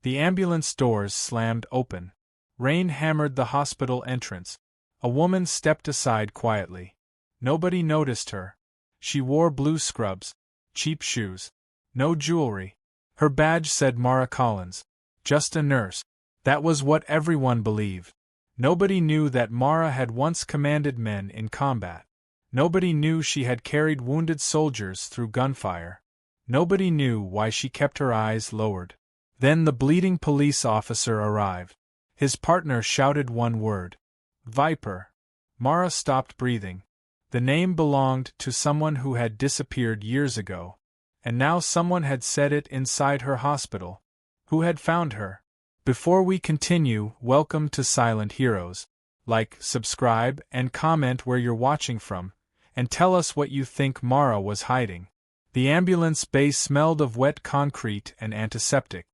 The ambulance doors slammed open. Rain hammered the hospital entrance. A woman stepped aside quietly. Nobody noticed her. She wore blue scrubs, cheap shoes, no jewelry. Her badge said Mara Collins. Just a nurse. That was what everyone believed. Nobody knew that Mara had once commanded men in combat. Nobody knew she had carried wounded soldiers through gunfire. Nobody knew why she kept her eyes lowered. Then the bleeding police officer arrived. His partner shouted one word. Viper. Mara stopped breathing. The name belonged to someone who had disappeared years ago. And now someone had said it inside her hospital. Who had found her? Before we continue, welcome to Silent Heroes. Like, subscribe, and comment where you're watching from, and tell us what you think Mara was hiding. The ambulance bay smelled of wet concrete and antiseptic.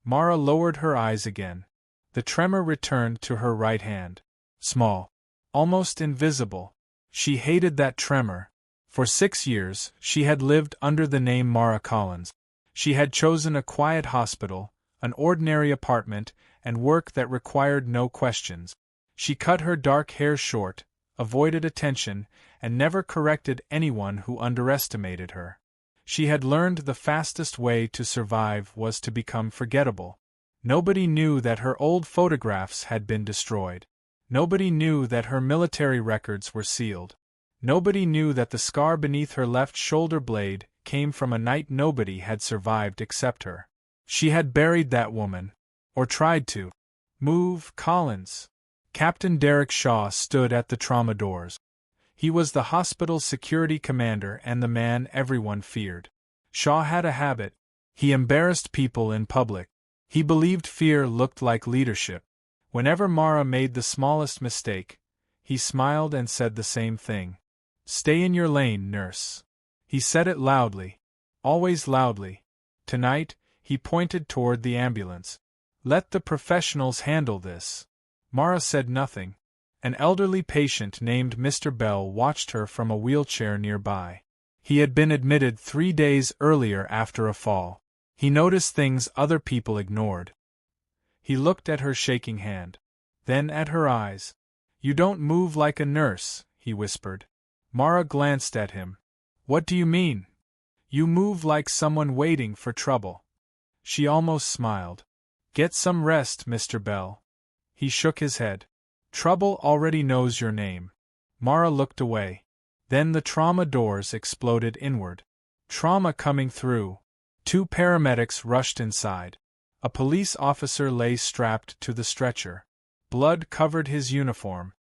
Mara lowered her eyes again. The tremor returned to her right hand. Small. Almost invisible. She hated that tremor. For 6 years, she had lived under the name Mara Collins. She had chosen a quiet hospital, an ordinary apartment, and work that required no questions. She cut her dark hair short, avoided attention, and never corrected anyone who underestimated her. She had learned the fastest way to survive was to become forgettable. Nobody knew that her old photographs had been destroyed. Nobody knew that her military records were sealed. Nobody knew that the scar beneath her left shoulder blade came from a night nobody had survived except her. She had buried that woman. Or tried to. Move, Collins. Captain Derek Shaw stood at the trauma doors. He was the hospital's security commander and the man everyone feared. Shaw had a habit. He embarrassed people in public. He believed fear looked like leadership. Whenever Mara made the smallest mistake, he smiled and said the same thing. Stay in your lane, nurse. He said it loudly. Always loudly. Tonight, he pointed toward the ambulance. Let the professionals handle this. Mara said nothing. An elderly patient named Mr. Bell watched her from a wheelchair nearby. He had been admitted 3 days earlier after a fall. He noticed things other people ignored. He looked at her shaking hand. Then at her eyes. You don't move like a nurse, he whispered. Mara glanced at him. What do you mean? You move like someone waiting for trouble. She almost smiled. Get some rest, Mr. Bell. He shook his head. Trouble already knows your name. Mara looked away. Then the trauma doors exploded inward. Trauma coming through. 2 paramedics rushed inside. A police officer lay strapped to the stretcher. Blood covered his uniform.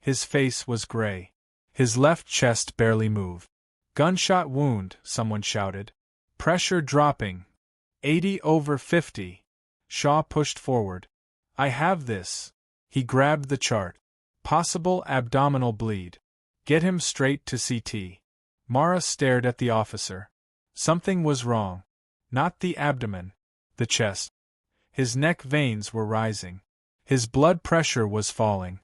His face was gray. His left chest barely moved. Gunshot wound, someone shouted. Pressure dropping. 80/50. Shaw pushed forward. I have this. He grabbed the chart. Possible abdominal bleed. Get him straight to CT. Mara stared at the officer. Something was wrong. Not the abdomen. The chest. His neck veins were rising. His blood pressure was falling.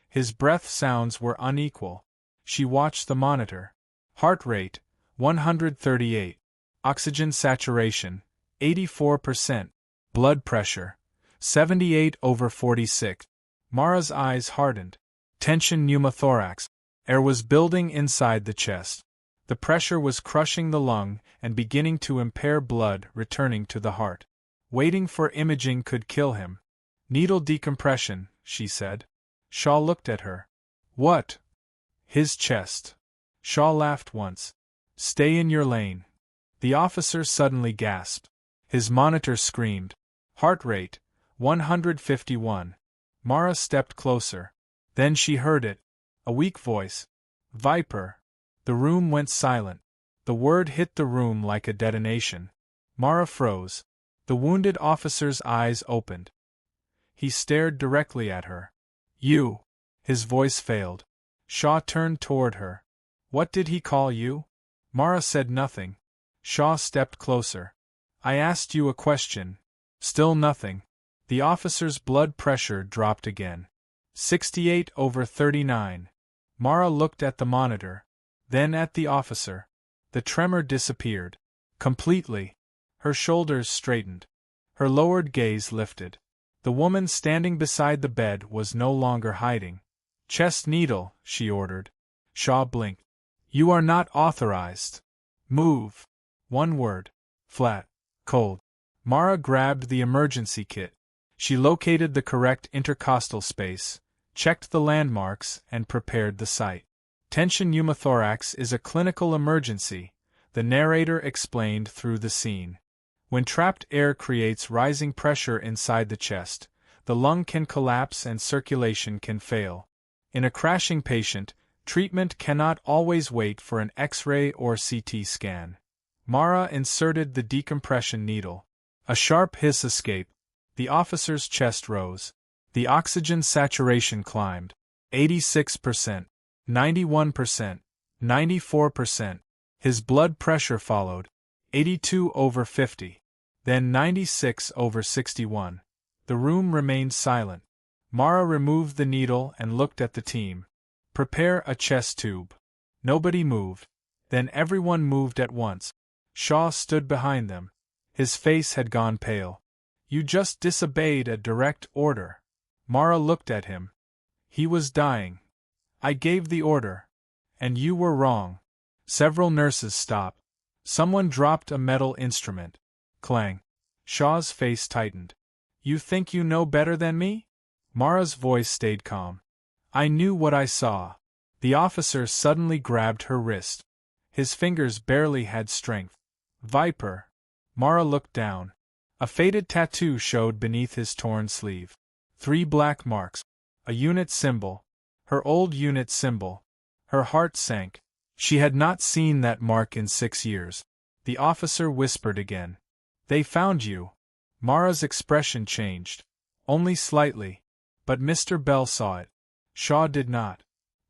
His breath sounds were unequal. She watched the monitor. Heart rate, 138. Oxygen saturation, 84%. Blood pressure, 78/46. Mara's eyes hardened. Tension pneumothorax. Air was building inside the chest. The pressure was crushing the lung and beginning to impair blood returning to the heart. Waiting for imaging could kill him. Needle decompression, she said. Shaw looked at her. What? His chest. Shaw laughed once. Stay in your lane. The officer suddenly gasped. His monitor screamed. Heart rate, 151. Mara stepped closer. Then she heard it. A weak voice. Viper. The room went silent. The word hit the room like a detonation. Mara froze. The wounded officer's eyes opened. He stared directly at her. You. His voice failed. Shaw turned toward her. What did he call you? Mara said nothing. Shaw stepped closer. I asked you a question. Still nothing. The officer's blood pressure dropped again. 68/39. Mara looked at the monitor. Then at the officer. The tremor disappeared. Completely. Her shoulders straightened. Her lowered gaze lifted. The woman standing beside the bed was no longer hiding. Chest needle, she ordered. Shaw blinked. You are not authorized. Move. One word. Flat. Cold. Mara grabbed the emergency kit. She located the correct intercostal space, checked the landmarks, and prepared the site. Tension pneumothorax is a clinical emergency, the narrator explained through the scene. When trapped air creates rising pressure inside the chest, the lung can collapse and circulation can fail. In a crashing patient, treatment cannot always wait for an X-ray or CT scan. Mara inserted the decompression needle. A sharp hiss escaped. The officer's chest rose. The oxygen saturation climbed. 86%, 91%, 94%. His blood pressure followed. 82/50. Then 96/61. The room remained silent. Mara removed the needle and looked at the team. Prepare a chest tube. Nobody moved. Then everyone moved at once. Shaw stood behind them. His face had gone pale. You just disobeyed a direct order. Mara looked at him. He was dying. I gave the order. And you were wrong. Several nurses stopped. Someone dropped a metal instrument. Clang. Shaw's face tightened. You think you know better than me? Mara's voice stayed calm. I knew what I saw. The officer suddenly grabbed her wrist. His fingers barely had strength. Viper. Mara looked down. A faded tattoo showed beneath his torn sleeve. 3 black marks. A unit symbol. Her old unit symbol. Her heart sank. She had not seen that mark in 6 years. The officer whispered again. They found you. Mara's expression changed. Only slightly. But Mr. Bell saw it. Shaw did not.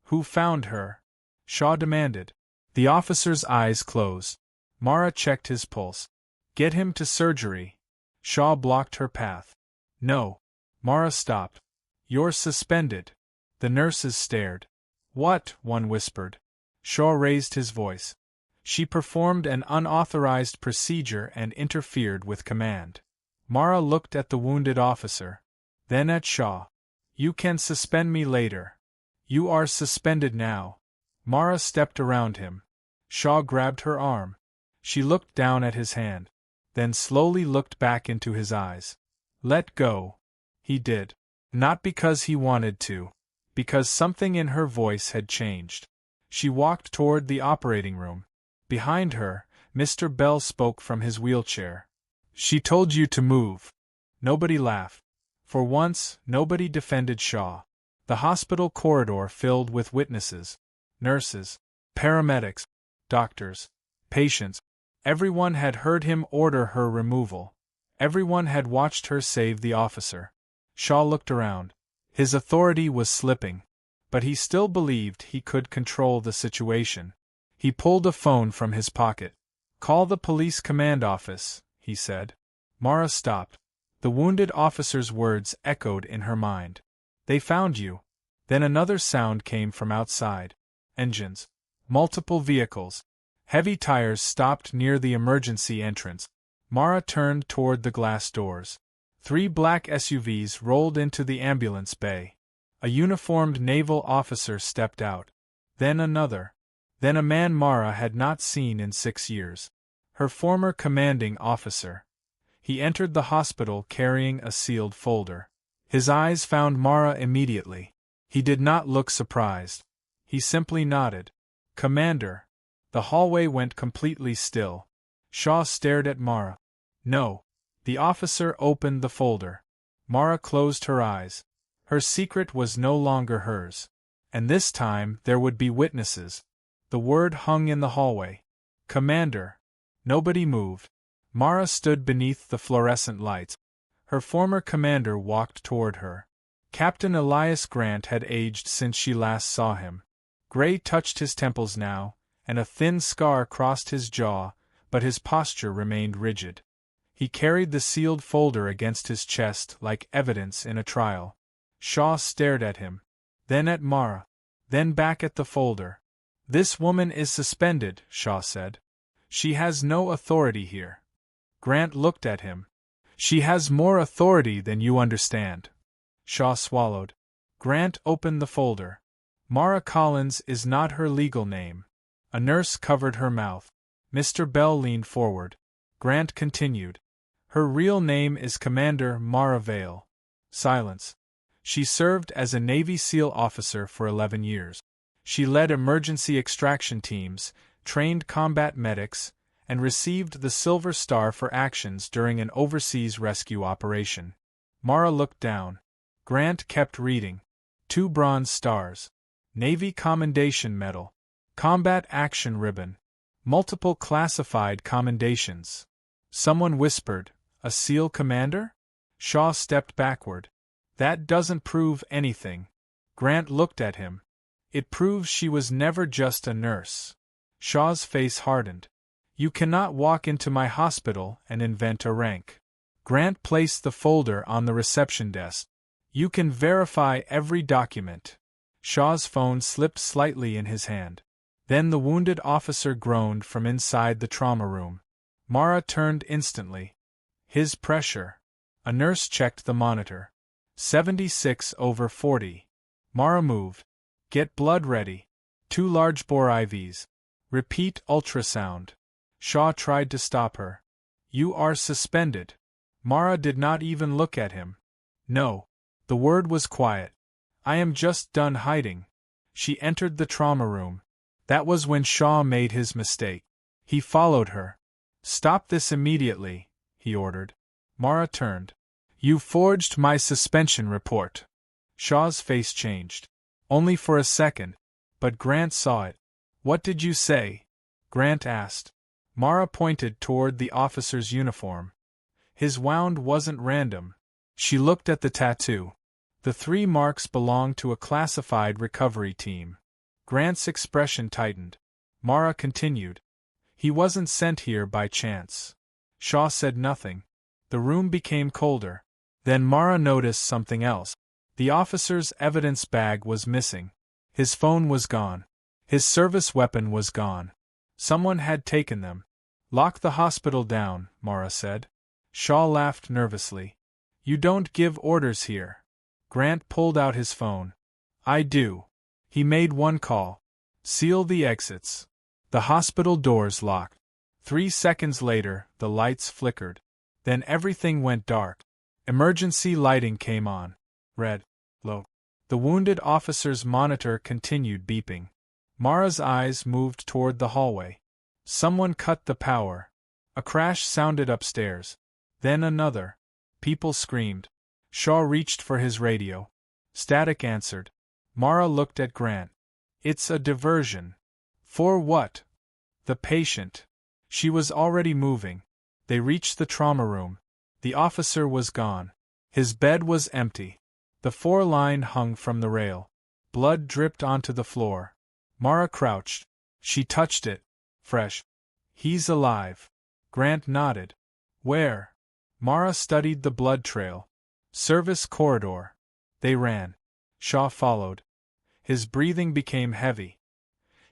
Who found her? Shaw demanded. The officer's eyes closed. Mara checked his pulse. Get him to surgery. Shaw blocked her path. No. Mara stopped. You're suspended. The nurses stared. What? One whispered. Shaw raised his voice. She performed an unauthorized procedure and interfered with command. Mara looked at the wounded officer. Then at Shaw. You can suspend me later. You are suspended now. Mara stepped around him. Shaw grabbed her arm. She looked down at his hand. Then slowly looked back into his eyes. Let go. He did. Not because he wanted to. Because something in her voice had changed. She walked toward the operating room. Behind her, Mr. Bell spoke from his wheelchair. She told you to move. Nobody laughed. For once, nobody defended Shaw. The hospital corridor filled with witnesses. Nurses. Paramedics. Doctors. Patients. Everyone had heard him order her removal. Everyone had watched her save the officer. Shaw looked around. His authority was slipping. But he still believed he could control the situation. He pulled a phone from his pocket. Call the police command office, he said. Mara stopped. The wounded officer's words echoed in her mind. They found you. Then another sound came from outside. Engines. Multiple vehicles. Heavy tires stopped near the emergency entrance. Mara turned toward the glass doors. 3 black SUVs rolled into the ambulance bay. A uniformed naval officer stepped out. Then another. Then a man Mara had not seen in 6 years. Her former commanding officer. He entered the hospital carrying a sealed folder. His eyes found Mara immediately. He did not look surprised. He simply nodded. Commander. The hallway went completely still. Shaw stared at Mara. No. The officer opened the folder. Mara closed her eyes. Her secret was no longer hers. And this time there would be witnesses. The word hung in the hallway. Commander. Nobody moved. Mara stood beneath the fluorescent lights. Her former commander walked toward her. Captain Elias Grant had aged since she last saw him. Gray touched his temples now, and a thin scar crossed his jaw, but his posture remained rigid. He carried the sealed folder against his chest like evidence in a trial. Shaw stared at him. Then at Mara. Then back at the folder. This woman is suspended, Shaw said. She has no authority here. Grant looked at him. She has more authority than you understand. Shaw swallowed. Grant opened the folder. Mara Collins is not her legal name. A nurse covered her mouth. Mr. Bell leaned forward. Grant continued. Her real name is Commander Mara Vale. Silence. She served as a Navy SEAL officer for 11 years. She led emergency extraction teams, trained combat medics, and received the Silver Star for actions during an overseas rescue operation. Mara looked down. Grant kept reading. 2 bronze stars. Navy Commendation Medal. Combat Action Ribbon. Multiple classified commendations. Someone whispered, a SEAL commander? Shaw stepped backward. That doesn't prove anything. Grant looked at him. It proves she was never just a nurse. Shaw's face hardened. You cannot walk into my hospital and invent a rank. Grant placed the folder on the reception desk. You can verify every document. Shaw's phone slipped slightly in his hand. Then the wounded officer groaned from inside the trauma room. Mara turned instantly. His pressure. A nurse checked the monitor. 76/40. Mara moved. Get blood ready. 2 large bore IVs. Repeat ultrasound. Shaw tried to stop her. You are suspended. Mara did not even look at him. No. The word was quiet. I am just done hiding. She entered the trauma room. That was when Shaw made his mistake. He followed her. Stop this immediately, he ordered. Mara turned. You forged my suspension report. Shaw's face changed. Only for a second, but Grant saw it. What did you say? Grant asked. Mara pointed toward the officer's uniform. His wound wasn't random. She looked at the tattoo. The 3 marks belonged to a classified recovery team. Grant's expression tightened. Mara continued. He wasn't sent here by chance. Shaw said nothing. The room became colder. Then Mara noticed something else. The officer's evidence bag was missing. His phone was gone. His service weapon was gone. Someone had taken them. Lock the hospital down, Mara said. Shaw laughed nervously. You don't give orders here. Grant pulled out his phone. I do. He made 1 call. Seal the exits. The hospital doors locked. 3 seconds later, the lights flickered. Then everything went dark. Emergency lighting came on. Red. Low. The wounded officer's monitor continued beeping. Mara's eyes moved toward the hallway. Someone cut the power. A crash sounded upstairs. Then another. People screamed. Shaw reached for his radio. Static answered. Mara looked at Grant. It's a diversion. For what? The patient. She was already moving. They reached the trauma room. The officer was gone. His bed was empty. The 4-line hung from the rail. Blood dripped onto the floor. Mara crouched. She touched it. Fresh. He's alive. Grant nodded. Where? Mara studied the blood trail. Service corridor. They ran. Shaw followed. His breathing became heavy.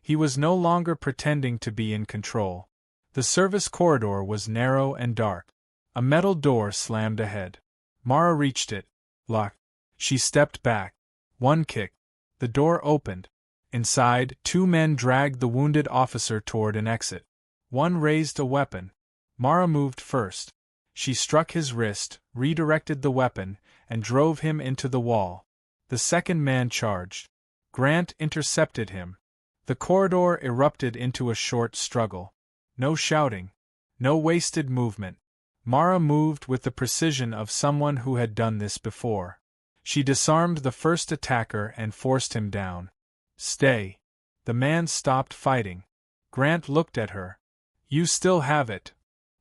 He was no longer pretending to be in control. The service corridor was narrow and dark. A metal door slammed ahead. Mara reached it. Locked. She stepped back. 1 kick. The door opened. Inside, 2 men dragged the wounded officer toward an exit. One raised a weapon. Mara moved first. She struck his wrist, redirected the weapon, and drove him into the wall. The second man charged. Grant intercepted him. The corridor erupted into a short struggle. No shouting. No wasted movement. Mara moved with the precision of someone who had done this before. She disarmed the first attacker and forced him down. Stay. The man stopped fighting. Grant looked at her. You still have it.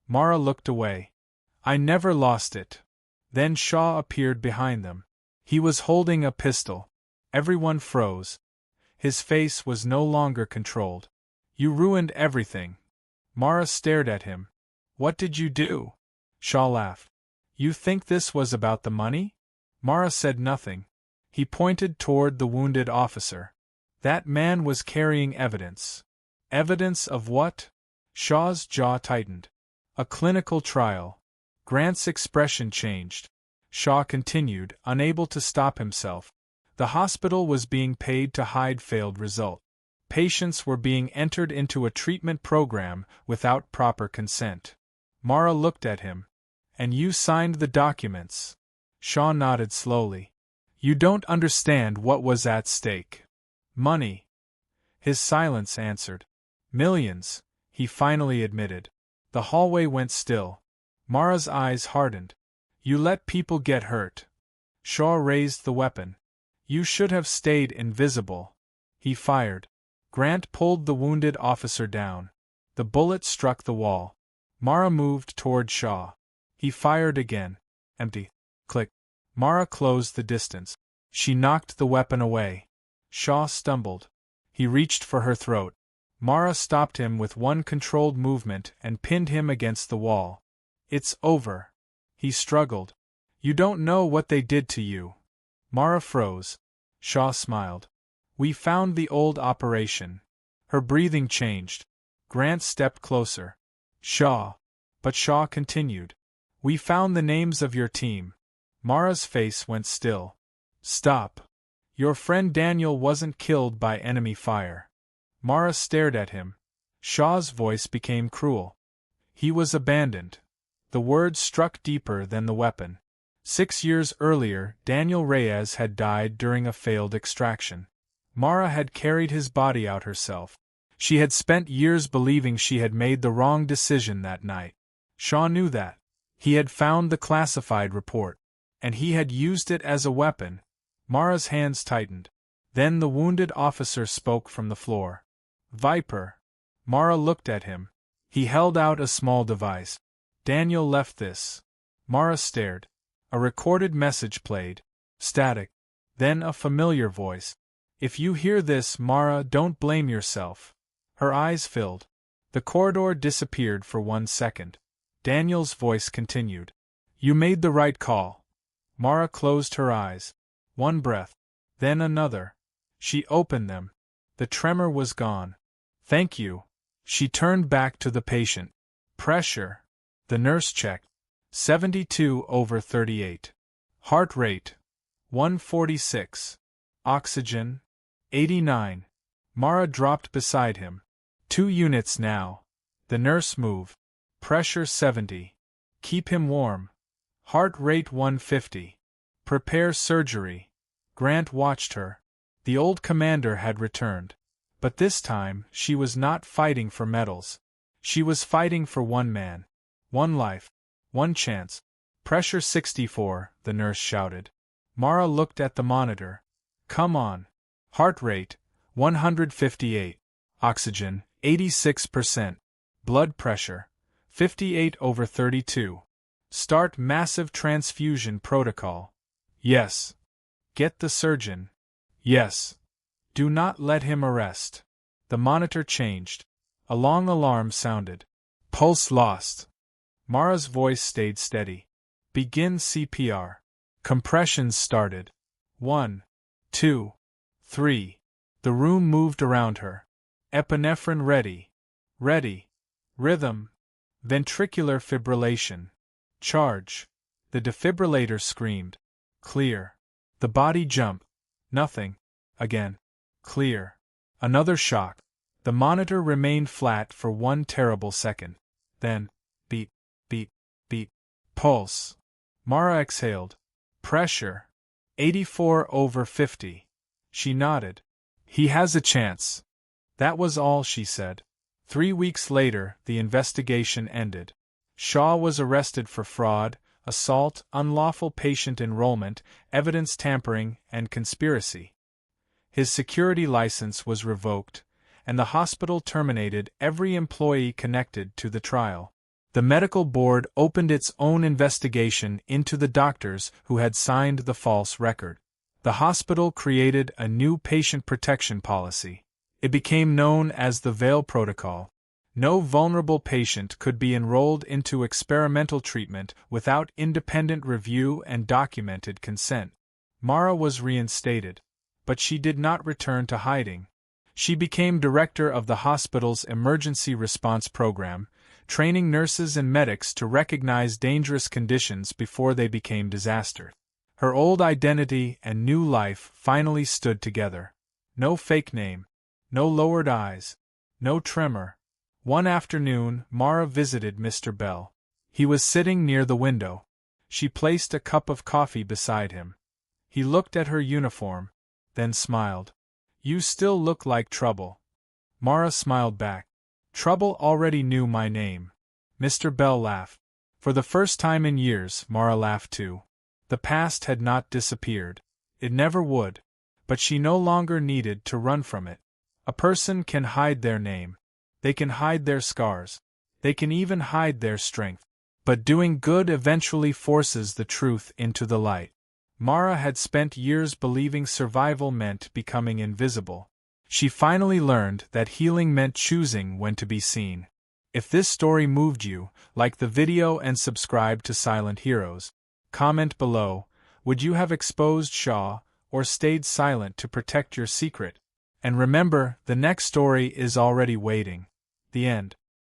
Mara looked away. I never lost it. Then Shaw appeared behind them. He was holding a pistol. Everyone froze. His face was no longer controlled. You ruined everything. Mara stared at him. What did you do? Shaw laughed. You think this was about the money? Mara said nothing. He pointed toward the wounded officer. That man was carrying evidence. Evidence of what? Shaw's jaw tightened. A clinical trial. Grant's expression changed. Shaw continued, unable to stop himself. The hospital was being paid to hide failed result. Patients were being entered into a treatment program without proper consent. Mara looked at him. And you signed the documents? Shaw nodded slowly. You don't understand what was at stake. Money. His silence answered. Millions, he finally admitted. The hallway went still. Mara's eyes hardened. You let people get hurt. Shaw raised the weapon. You should have stayed invisible. He fired. Grant pulled the wounded officer down. The bullet struck the wall. Mara moved toward Shaw. He fired again. Empty. Click. Mara closed the distance. She knocked the weapon away. Shaw stumbled. He reached for her throat. Mara stopped him with one controlled movement and pinned him against the wall. It's over. He struggled. You don't know what they did to you. Mara froze. Shaw smiled. We found the old operation. Her breathing changed. Grant stepped closer. Shaw. But Shaw continued. We found the names of your team. Mara's face went still. Stop. Your friend Daniel wasn't killed by enemy fire. Mara stared at him. Shaw's voice became cruel. He was abandoned. The words struck deeper than the weapon. 6 years earlier, Daniel Reyes had died during a failed extraction. Mara had carried his body out herself. She had spent years believing she had made the wrong decision that night. Shaw knew that. He had found the classified report. And he had used it as a weapon. Mara's hands tightened. Then the wounded officer spoke from the floor. Viper. Mara looked at him. He held out a small device. Daniel left this. Mara stared. A recorded message played. Static. Then a familiar voice. If you hear this, Mara, don't blame yourself. Her eyes filled. The corridor disappeared for 1 second. Daniel's voice continued. You made the right call. Mara closed her eyes. 1 breath. Then another. She opened them. The tremor was gone. Thank you. She turned back to the patient. Pressure. The nurse checked. 72/38. Heart rate. 146. Oxygen. 89. Mara dropped beside him. 2 units now. The nurse moved. Pressure 70. Keep him warm. Heart rate 150. Prepare surgery. Grant watched her. The old commander had returned. But this time, she was not fighting for medals. She was fighting for one man. One life. One chance. Pressure 64, the nurse shouted. Mara looked at the monitor. Come on. Heart rate, 158. Oxygen, 86%. Blood pressure, 58/32. Start massive transfusion protocol. Yes. Get the surgeon. Yes. Do not let him arrest. The monitor changed. A long alarm sounded. Pulse lost. Mara's voice stayed steady. Begin CPR. Compressions started. 1, 2, 3. The room moved around her. Epinephrine ready. Ready. Rhythm. Ventricular fibrillation. Charge. The defibrillator screamed. Clear. The body jumped. Nothing. Again. Clear. Another shock. The monitor remained flat for 1 terrible second. Then, beat, beat, beat. Pulse. Mara exhaled. Pressure. 84/50. She nodded. He has a chance. That was all she said. 3 weeks later, the investigation ended. Shaw was arrested for fraud, assault, unlawful patient enrollment, evidence tampering, and conspiracy. His security license was revoked, and the hospital terminated every employee connected to the trial. The medical board opened its own investigation into the doctors who had signed the false record. The hospital created a new patient protection policy. It became known as the Vail Protocol. No vulnerable patient could be enrolled into experimental treatment without independent review and documented consent. Mara was reinstated, but she did not return to hiding. She became director of the hospital's emergency response program, training nurses and medics to recognize dangerous conditions before they became disaster. Her old identity and new life finally stood together. No fake name. No lowered eyes. No tremor. One afternoon, Mara visited Mr. Bell. He was sitting near the window. She placed a cup of coffee beside him. He looked at her uniform, then smiled. "You still look like Trouble." Mara smiled back. "Trouble already knew my name." Mr. Bell laughed. For the first time in years, Mara laughed too. The past had not disappeared. It never would. But she no longer needed to run from it. A person can hide their name. They can hide their scars. They can even hide their strength. But doing good eventually forces the truth into the light. Mara had spent years believing survival meant becoming invisible. She finally learned that healing meant choosing when to be seen. If this story moved you, like the video and subscribe to Silent Heroes. Comment below, would you have exposed Shaw, or stayed silent to protect your secret? And remember, the next story is already waiting. The end.